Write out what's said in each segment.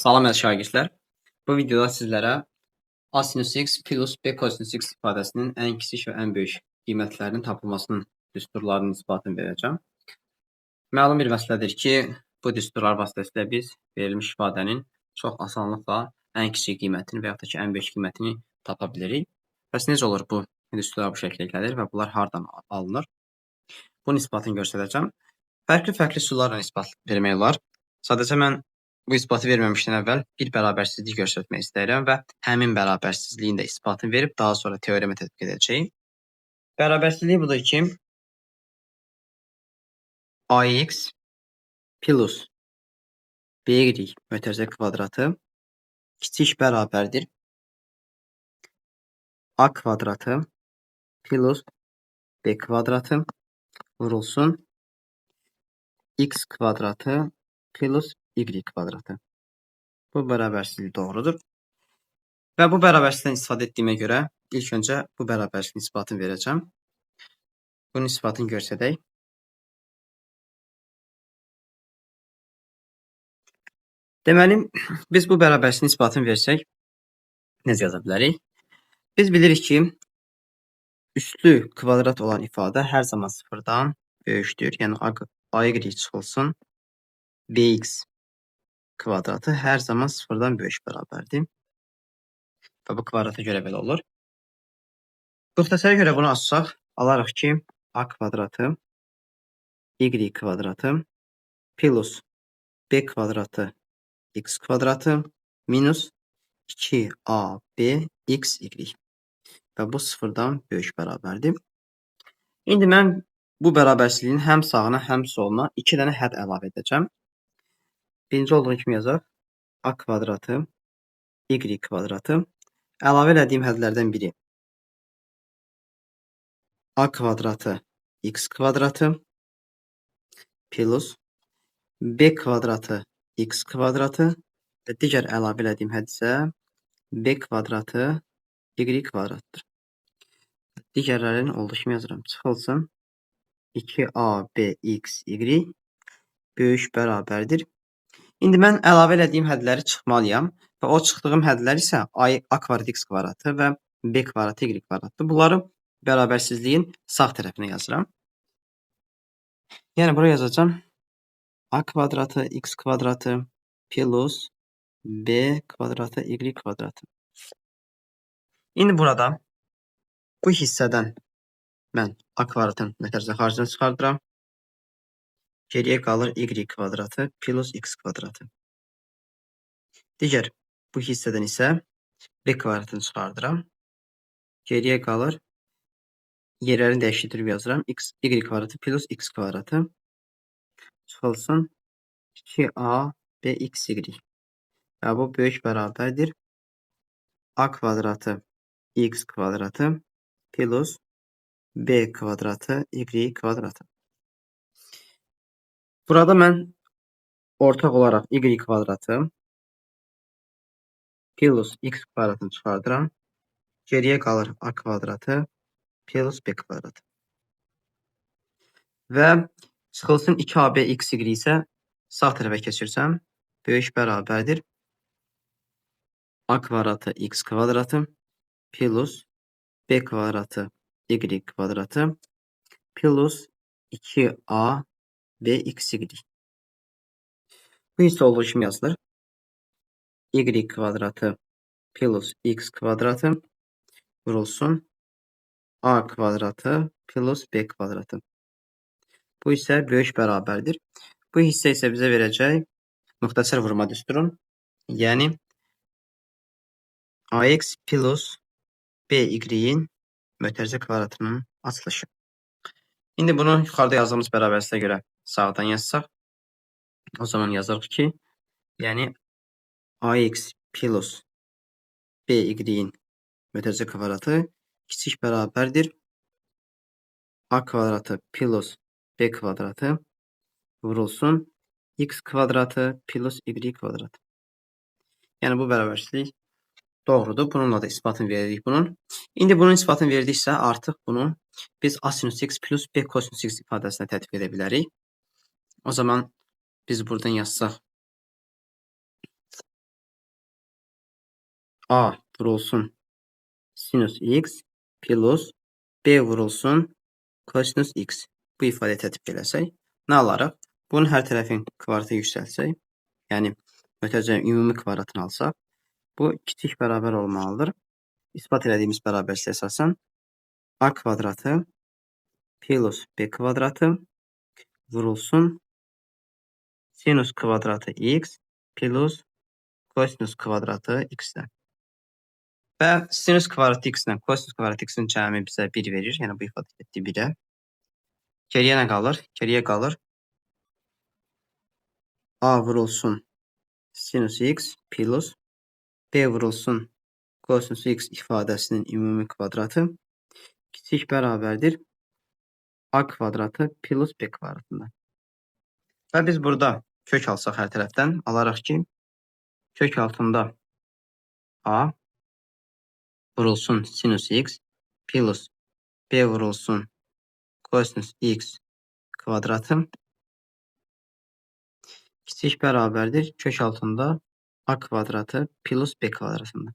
Salam əziz şagirdlər. Bu videoda sizlərə A sinus x plus B kosinus x ifadəsinin ən kiçik və ən böyük qiymətlərinin tapılmasının düsturlarının isbatını verəcəm. Məlum bir məsələdir ki, bu düsturlar vasitəsilə biz verilmiş ifadənin çox asanlıqla ən kiçik qiymətini və yaxud da ki, ən böyük qiymətini tapa bilirik. Bəs necə olur bu düsturlar bu şəkildə gəlir və bunlar hardan alınır? Bunun isbatını göstərəcəm. Fərqli üsullarla isbat vermək olar. Sadəcə mən bu isbatı verməmişdən əvvəl bir bərabərsizlik göstərmək istəyirəm və həmin bərabərsizliyin də isbatını verib daha sonra teoremə tətbiq edəcəyim. Bərabərsizlik budur ki, AX plus BY mötərizə kvadratı kiçik bərabərdir A kvadratı plus B kvadratı vurulsun X kvadratı plus Y kvadratı. Bu bərabərsizlik doğrudur. Və bu bərabərsizlikdən istifadə etdiyimə görə ilk öncə bu bərabərsizliyin isbatını verəcəm. Bunun isbatını görsədək. Deməli, biz bu bərabərsizliyin isbatını versək, necə yaza bilərik? Biz bilirik ki, üslü kvadrat olan ifadə hər zaman sıfırdan böyükdür. Yəni, AY çıxılsın, BX kvadratı hər zaman sıfırdan böyük bərabərdir. Və bu kvadrata görə belə olur. Bu ixtisara görə bunu açsaq, alarıq ki, A kvadratı, Y kvadratı plus B kvadratı X kvadratı minus 2AB XY. Və bu sıfırdan böyük bərabərdir. İndi mən bu bərabərsizliyin həm sağına, həm soluna 2 dənə hədd əlavə edəcəm. Birinci olduğu kimi yazaq. A kvadratı, Y kvadratı. Əlavə elədiyim hədlərdən biri A kvadratı, X kvadratı plus B kvadratı, X kvadratı və digər əlavə elədiyim hədd isə B kvadratı, Y kvadratdır. Digərlərini olduğu kimi yazıram. Çıxılsın 2ABXY böyük bərabərdir. İndi mən əlavə elədiyim hədləri çıxmalıyam və o çıxdığım hədlər isə A kvadrat X kvadratı və B kvadrat Y kvadratdır. Bunları bərabərsizliyin sağ tərəfinə yazıram. Yəni, buraya yazacağım A kvadratı X kvadratı plus B kvadratı Y kvadratı. İndi burada bu hissədən mən A kvadratın mötərizə xaricini çıxardıram. Geriyə qalır Y kvadratı plus X kvadratı. Digər bu hissədən isə B kvadratını çıxardıram. Geriyə qalır, yerlərini dəyişdirib yazıram. Y kvadratı plus X kvadratı çıxılsın 2ABXY. Və bu böyük bərabərdir A kvadratı X kvadratı plus B kvadratı Y kvadratı. Burada mən ortaq olaraq Y kvadratı plus X kvadratını çıxardıram. Geriyə qalır A kvadratı plus B kvadratı. Və çıxılsın 2ABXY isə sağ tərəfə keçirsəm, böyük bərabərdir A kvadratı X kvadratı plus B kvadratı Y kvadratı plus 2ABXY. Bu hissə olduğu kimi yazılır. Y kvadratı plus X kvadratı vurulsun A kvadratı plus B kvadratı. Bu isə böyük bərabərdir. Bu hissə isə bizə verəcək müxtəsər vurma düsturun, yəni AX plus BY-in mötərizə kvadratının açılışı. İndi bunu yuxarıda yazdığımız bərabərsizliyə görə sağdan yazsaq, o zaman yazırıq ki, yəni AX plus BY-in mötərizə kvadratı kiçik bərabərdir A kvadratı plus B kvadratı vurulsun X kvadratı plus Y kvadratı. Yəni bu bərabərsizlik doğrudur. Bununla da isbatını veririk bunun. İndi bunun isbatını verdiksə, artıq bunu biz A sinus x plus B kosinus x ifadəsinə tətbiq edə bilərik. O zaman biz buradan yazsaq A vurulsun sinus x plus B vurulsun kosinus x. Bu ifadə tətbiq eləsək, nə alaraq? Bunun hər tərəfin kvadratı yüksəlsək, yəni mötərizənin ümumi kvadratını alsaq, bu kiçik bərabər olmalıdır. İsbat elədiyimiz bərabərliyə əsasən A kvadratı plus B kvadratı vurulsun sinus kvadratı x plus kosinus kvadratı x-dən. Və sinus kvadratı x-dən kosinus kvadratı x-in cəmi bizə 1 verir. Yəni bu ifadə etdi 1-ə. Geriyə nə qalır? Geriyə qalır A vurulsun sinus x plus B vurulsun kosinus x ifadəsinin ümumi kvadratı kiçik bərabərdir A kvadratı plus B kvadratından. Və biz burada kök alsaq hər tərəfdən, alaraq ki, kök altında A vurulsun sinus x plus B vurulsun kosinus x kvadratı kiçik bərabərdir kök altında A kvadratı plus B kvadratından.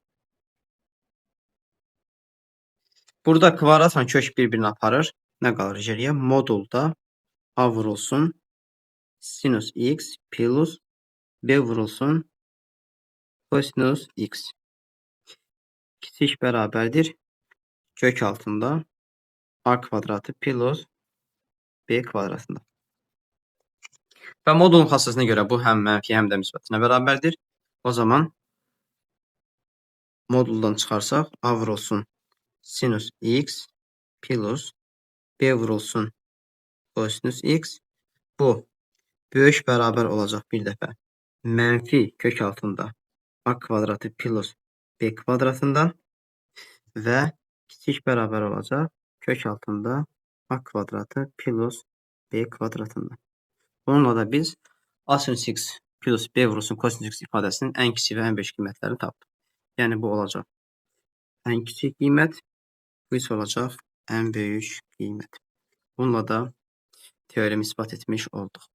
Burada kvadratla kök bir-birini aparır. Nə qalır geriyə? Modulda A vurulsun sinus x plus B vurulsun kosinus x kiçik bərabərdir kök altında A kvadratı plus B kvadratında. Və modulun xassəsinə görə bu həm mənfi, həm də müsbətinə bərabərdir. O zaman moduldan çıxarsaq A vurulsun sinus x plus B vurulsun kosinus x. Bu böyük bərabər olacaq bir dəfə mənfi kök altında A kvadratı plus B kvadratından və kiçik bərabər olacaq kök altında A kvadratı plus B kvadratından. Bununla da biz A sinus x plus B vurulsun kosinus x ifadəsinin ən kiçik və ən böyük qiymətlərini tapdıq. Yəni bu olacaq ən kiçik qiymət, bu isə olacaq ən böyük qiymət. Bununla da teoremi isbat etmiş olduq.